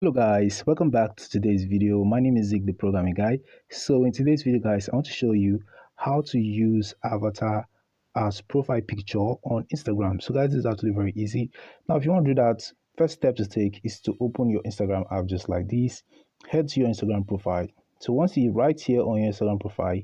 Hello guys, welcome back to today's video. My name is Zig, the programming guy. So in today's video guys, I want to show you how to use avatar as profile picture on Instagram. So guys, this is actually very easy. Now if you want to do that, first step to take is to open your Instagram app just like this. Head to your Instagram profile. So once you right here on your Instagram profile,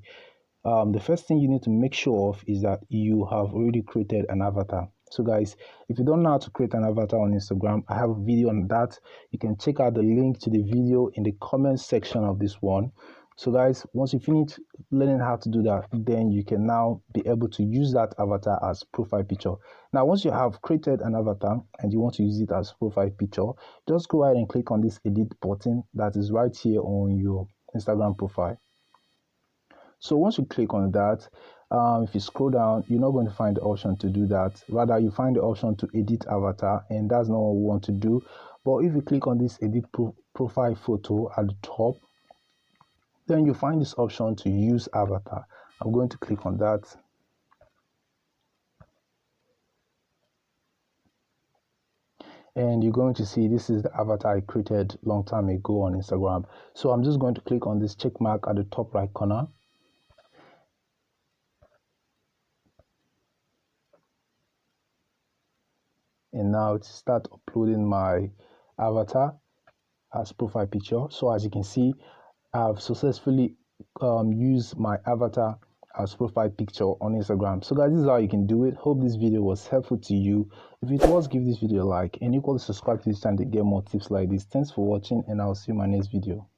the first thing you need to make sure of is that you have already created an avatar. So guys, if you don't know how to create an avatar on Instagram, I have a video on that. You can check out the link to the video in the comment section of this one. So guys, once you finish learning how to do that, then you can now be able to use that avatar as profile picture. Now once you have created an avatar and you want to use it as profile picture, just go ahead and click on this edit button that is right here on your Instagram profile. So once you click on that, if you scroll down, you're not going to find the option to do that. Rather, you find the option to edit avatar, and that's not what we want to do. But if you click on this edit profile photo at the top, then you find this option to use avatar. I'm going to click on that. And you're going to see this is the avatar I created long time ago on Instagram. So I'm just going to click on this check mark at the top right corner. And now to start uploading my avatar as profile picture. So as you can see, I've successfully used my avatar as profile picture on Instagram. So guys, this is how you can do it. Hope this video was helpful to you. If it was, give this video a like and equally subscribe to this channel to get more tips like this. Thanks for watching, and I'll see you in my next video.